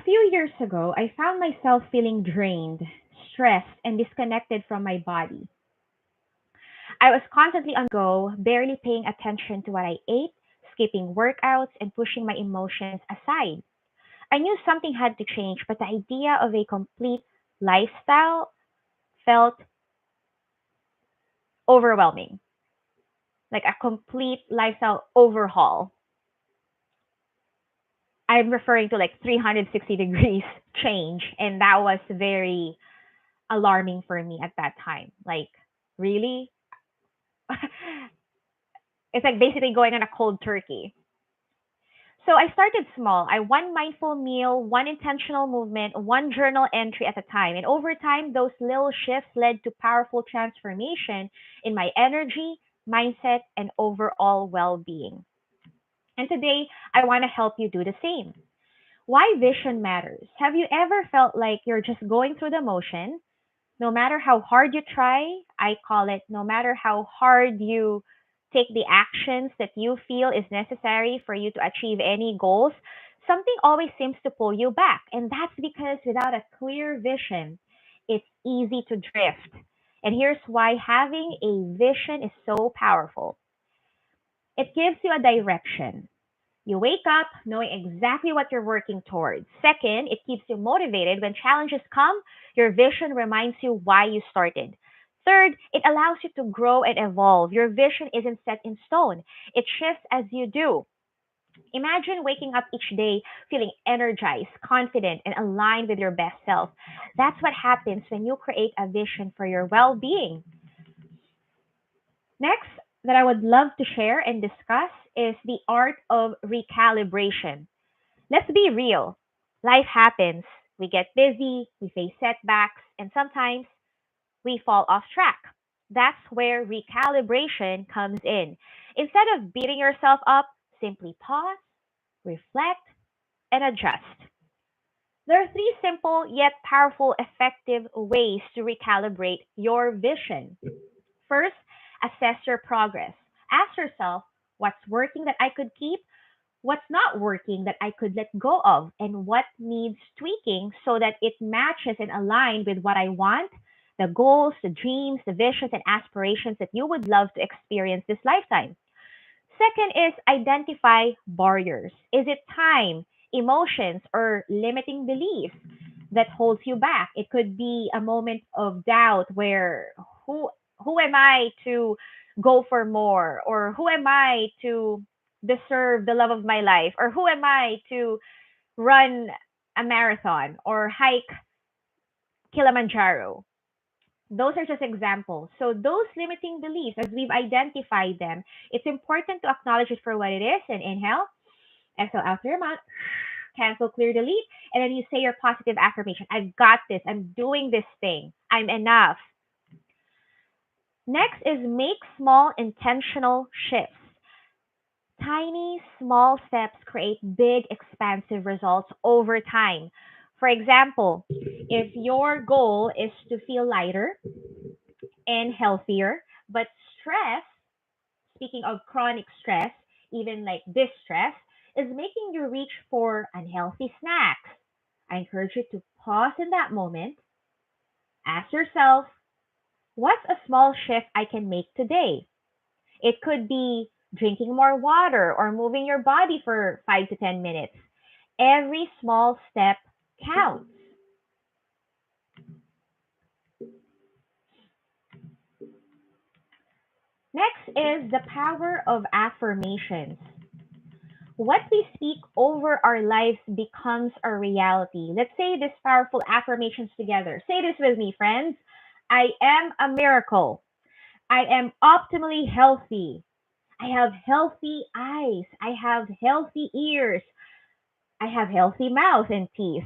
few years ago, I found myself feeling drained, stressed, and disconnected from my body. I was constantly on the go, barely paying attention to what I ate, skipping workouts, and pushing my emotions aside. I knew something had to change, but the idea of a complete lifestyle felt overwhelming, like a complete lifestyle overhaul. I'm referring to like 360 degrees change, and that was very alarming for me at that time. Like, really? It's like basically going on a cold turkey. So I started small. I one mindful meal, one intentional movement, one journal entry at a time. And over time, those little shifts led to powerful transformation in my energy, mindset, and overall well being. And today, I want to help you do the same. Why vision matters. Have you ever felt like you're just going through the motion? No matter how hard you try, I call it, no matter how hard you take the actions that you feel is necessary for you to achieve any goals, something always seems to pull you back. And that's because without a clear vision, it's easy to drift. And here's why having a vision is so powerful. It gives you a direction. You wake up knowing exactly what you're working towards. Second, it keeps you motivated. When challenges come, your vision reminds you why you started. Third, it allows you to grow and evolve. Your vision isn't set in stone, it shifts as you do. Imagine waking up each day feeling energized, confident, and aligned with your best self. That's what happens when you create a vision for your well being. Next, that I would love to share and discuss is the art of recalibration. Let's be real. Life happens. We get busy, we face setbacks, and sometimes we fall off track. That's where recalibration comes in. Instead of beating yourself up, simply pause, reflect, and adjust. There are three simple yet powerful, effective ways to recalibrate your vision. First, assess your progress. Ask yourself what's working that I could keep, what's not working that I could let go of, and what needs tweaking so that it matches and aligns with what I want, the goals, the dreams, the visions, and aspirations that you would love to experience this lifetime. Second is identify barriers. Is it time, emotions, or limiting beliefs that holds you back? It could be a moment of doubt where who who am I to go for more, or who am I to deserve the love of my life, or who am I to run a marathon or hike Kilimanjaro. Those are just examples. So those limiting beliefs, as we've identified them, it's important to acknowledge it for what it is and inhale, exhale out through your mouth, cancel, clear, delete, and then you say your positive affirmation. I've got this. I'm doing this thing. I'm enough. Next is make small intentional shifts. Tiny, small steps create big, expansive results over time. For example, if your goal is to feel lighter and healthier, but stress, speaking of chronic stress, even like this stress, is making you reach for unhealthy snacks. I encourage you to pause in that moment, ask yourself, what's a small shift I can make today? It could be drinking more water or moving your body for 5 to 10 minutes. Every small step counts. Next is the power of affirmations. What we speak over our lives becomes our reality. Let's say this powerful affirmations together. Say this with me, friends. I am a miracle. I am optimally healthy. I have healthy eyes. I have healthy ears. I have healthy mouth and teeth.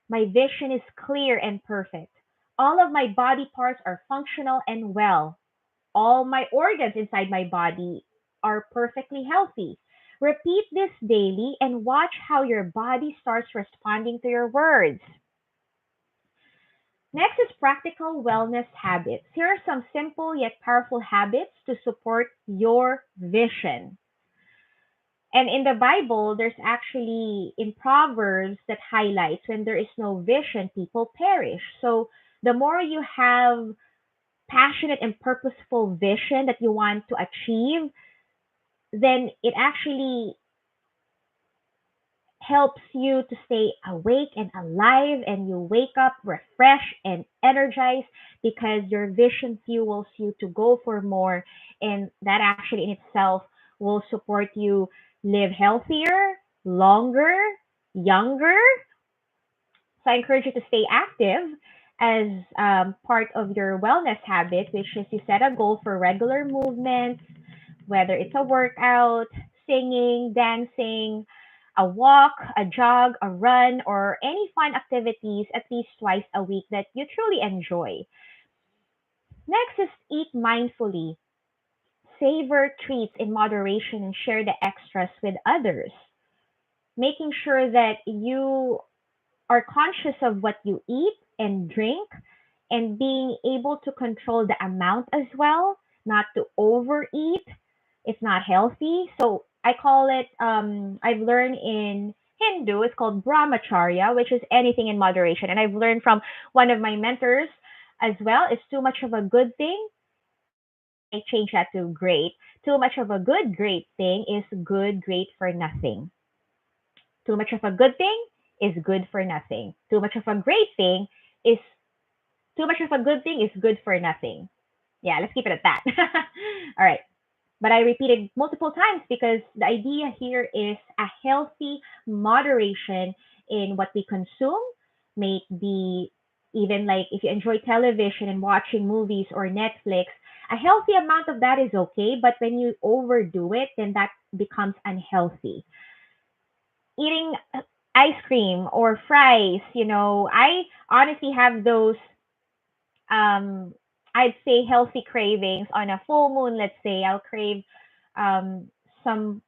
My vision is clear and perfect. All of my body parts are functional and well. All my organs inside my body are perfectly healthy. Repeat this daily and watch how your body starts responding to your words. Next is practical wellness habits. Here are some simple yet powerful habits to support your vision. And in the Bible, there's actually in Proverbs that highlights when there is no vision, people perish. So the more you have passionate and purposeful vision that you want to achieve, then it actually helps you to stay awake and alive, and you wake up refreshed and energized because your vision fuels you to go for more, and that actually in itself will support you live healthier, longer, younger. So I encourage you to stay active as part of your wellness habit, which is you set a goal for regular movements, whether it's a workout, singing, dancing, a walk, a jog, a run, or any fun activities at least twice a week that you truly enjoy. Next is eat mindfully. Savor treats in moderation and share the extras with others. Making sure that you are conscious of what you eat and drink and being able to control the amount as well, not to overeat. It's not healthy. So I call it, I've learned in Hindu, it's called brahmacharya, which is anything in moderation. And I've learned from one of my mentors as well, it's too much of a good thing. I change that to great. Too much of a good, great thing is good, great for nothing. Too much of a good thing is good for nothing. Too much of a great thing is too much of a good thing is good for nothing. Yeah, let's keep it at that. All right. But I repeated multiple times because the idea here is a healthy moderation in what we consume. May it be even like if you enjoy television and watching movies or Netflix, a healthy amount of that is okay. But when you overdo it, then that becomes unhealthy. Eating ice cream or fries, I honestly have those um I'd say healthy cravings on a full moon. Let's say I'll crave some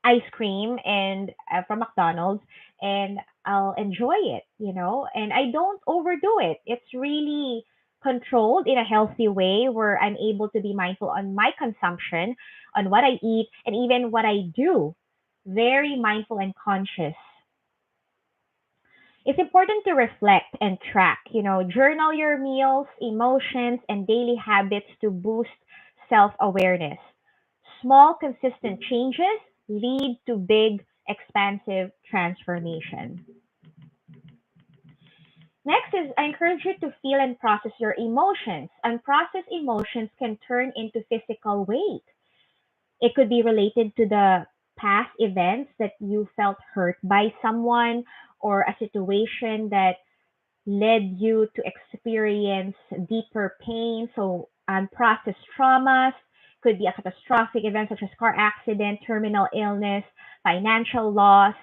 ice cream and from McDonald's, and I'll enjoy it, and I don't overdo it. It's really controlled in a healthy way where I'm able to be mindful on my consumption, on what I eat, and even what I do. Very mindful and conscious. It's important to reflect and track, journal your meals, emotions, and daily habits to boost self awareness. Small, consistent changes lead to big, expansive transformation. Next is I encourage you to feel and process your emotions. Unprocessed emotions can turn into physical weight. It could be related to the past events that you felt hurt by someone or a situation that led you to experience deeper pain. So, unprocessed traumas could be a catastrophic event such as car accident, terminal illness, financial loss,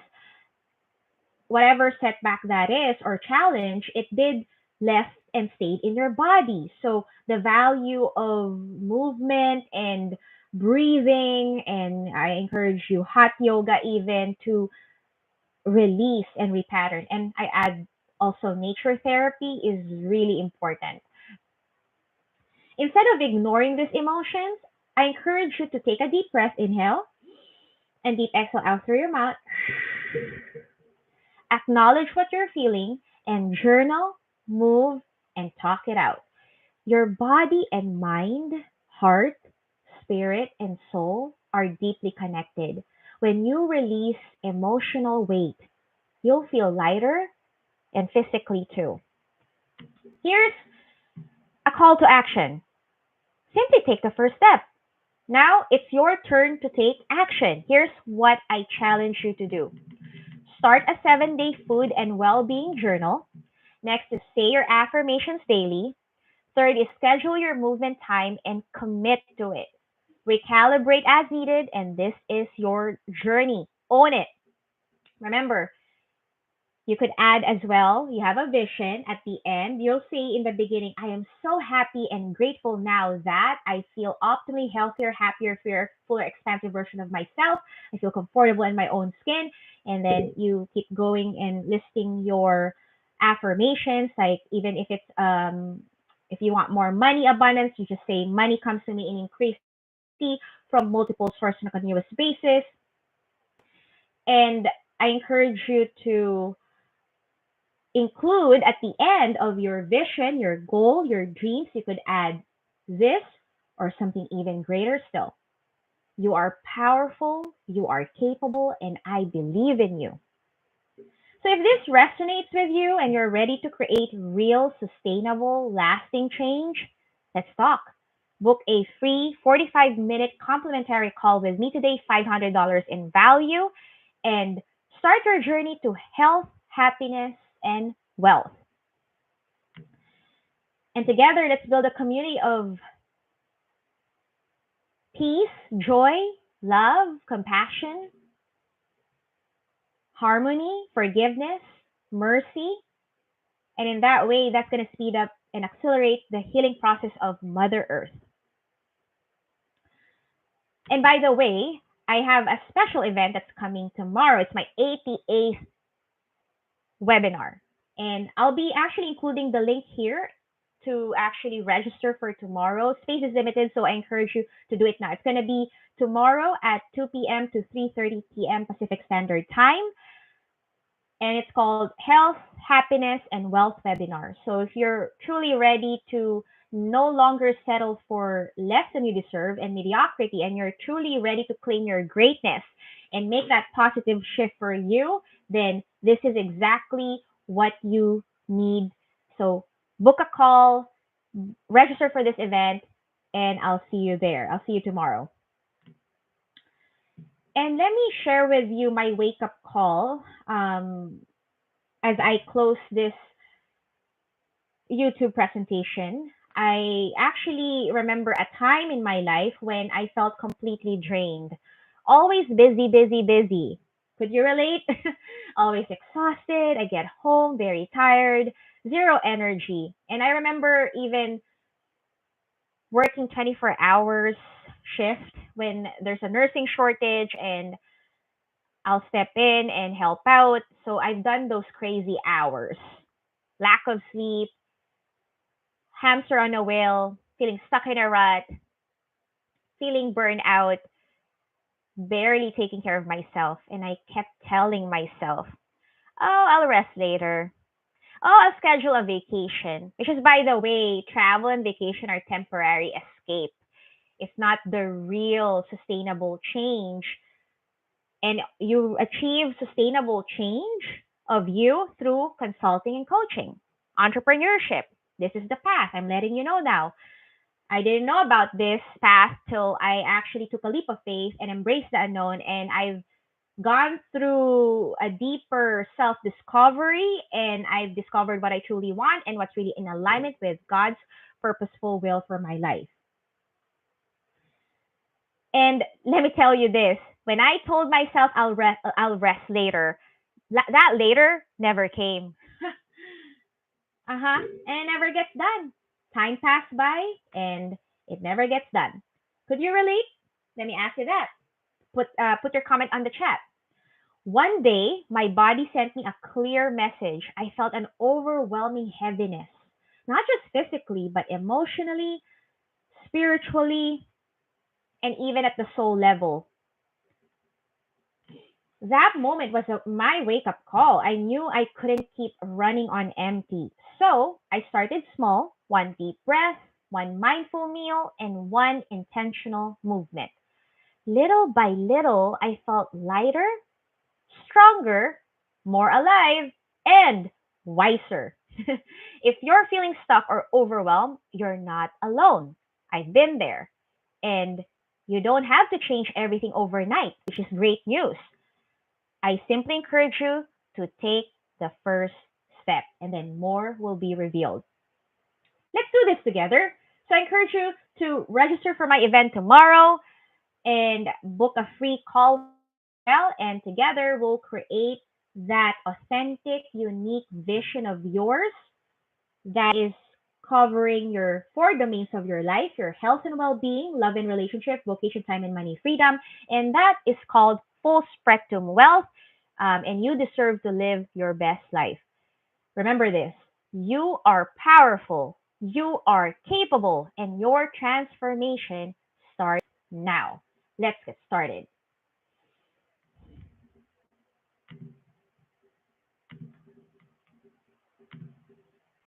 whatever setback that is or challenge, it did left and stayed in your body. So, the value of movement and breathing, and I encourage you, hot yoga even to release and repattern. And I add also nature therapy is really important. Instead of ignoring these emotions, I encourage you to take a deep breath, inhale, and deep exhale out through your mouth. Acknowledge what you're feeling and journal, move, and talk it out. Your body and mind, heart, spirit, and soul are deeply connected. When you release emotional weight, you'll feel lighter and physically too. Here's a call to action. Simply take the first step. Now it's your turn to take action. Here's what I challenge you to do. Start a 7-day food and well being journal. Next is say your affirmations daily. Third is schedule your movement time and commit to it. Recalibrate as needed, and this is your journey. Own it. Remember, you could add as well, you have a vision at the end. You'll say in the beginning, I am so happy and grateful now that I feel optimally healthier, happier, freer, fuller, expansive version of myself. I feel comfortable in my own skin. And then you keep going and listing your affirmations, like even if you want more money abundance, you just say money comes to me in increased from multiple sources on a continuous basis. And I encourage you to include at the end of your vision, your goal, your dreams, you could add this or something even greater still. You are powerful, you are capable, and I believe in you. So if this resonates with you and you're ready to create real, sustainable, lasting change, let's talk. Book a free 45-minute complimentary call with me today, $500 in value, and start your journey to health, happiness, and wealth. And together, let's build a community of peace, joy, love, compassion, harmony, forgiveness, mercy. And in that way, that's going to speed up and accelerate the healing process of Mother Earth. And by the way, I have a special event that's coming tomorrow. It's my 88th webinar. And I'll be actually including the link here to actually register for tomorrow. Space is limited, so I encourage you to do it now. It's going to be tomorrow at 2 p.m. to 3:30 p.m. Pacific Standard Time. And it's called Health, Happiness, and Wealth Webinar. So if you're truly ready to no longer settle for less than you deserve and mediocrity, and you're truly ready to claim your greatness and make that positive shift for you, then this is exactly what you need. So book a call, register for this event, and I'll see you there. I'll see you tomorrow. And let me share with you my wake up call as I close this YouTube presentation. I actually remember a time in my life when I felt completely drained. Always busy, busy, busy. Could you relate? Always exhausted. I get home very tired, zero energy. And I remember even working 24 hours shift when there's a nursing shortage and I'll step in and help out. So I've done those crazy hours. Lack of sleep, hamster on a wheel, feeling stuck in a rut, feeling burned out, barely taking care of myself. And I kept telling myself, oh, I'll rest later. Oh, I'll schedule a vacation. Which is, by the way, travel and vacation are temporary escape. It's not the real sustainable change. And you achieve sustainable change of you through consulting and coaching. Entrepreneurship. This is the path. I'm letting you know now. I didn't know about this path till I actually took a leap of faith and embraced the unknown. And I've gone through a deeper self discovery and I've discovered what I truly want and what's really in alignment with God's purposeful will for my life. And let me tell you this, when I told myself I'll rest later, that later never came. Uh-huh. And it never gets done. Time passed by and it never gets done. Could you relate? Let me ask you that. Put your comment on the chat. One day, my body sent me a clear message. I felt an overwhelming heaviness, not just physically, but emotionally, spiritually, and even at the soul level. That moment was my wake up call. I knew I couldn't keep running on empty. So I started small, one deep breath, one mindful meal, and one intentional movement. Little by little, I felt lighter, stronger, more alive, and wiser. If you're feeling stuck or overwhelmed, you're not alone. I've been there. And you don't have to change everything overnight, which is great news. I simply encourage you to take the first step and then more will be revealed. Let's do this together. So I encourage you to register for my event tomorrow and book a free call with me as well. And together we'll create that authentic, unique vision of yours that is covering your four domains of your life, your health and well-being, love and relationship, vocation, time and money, freedom. And that is called full spectrum wealth. And you deserve to live your best life. Remember this, you are powerful, you are capable, and your transformation starts now. Let's get started.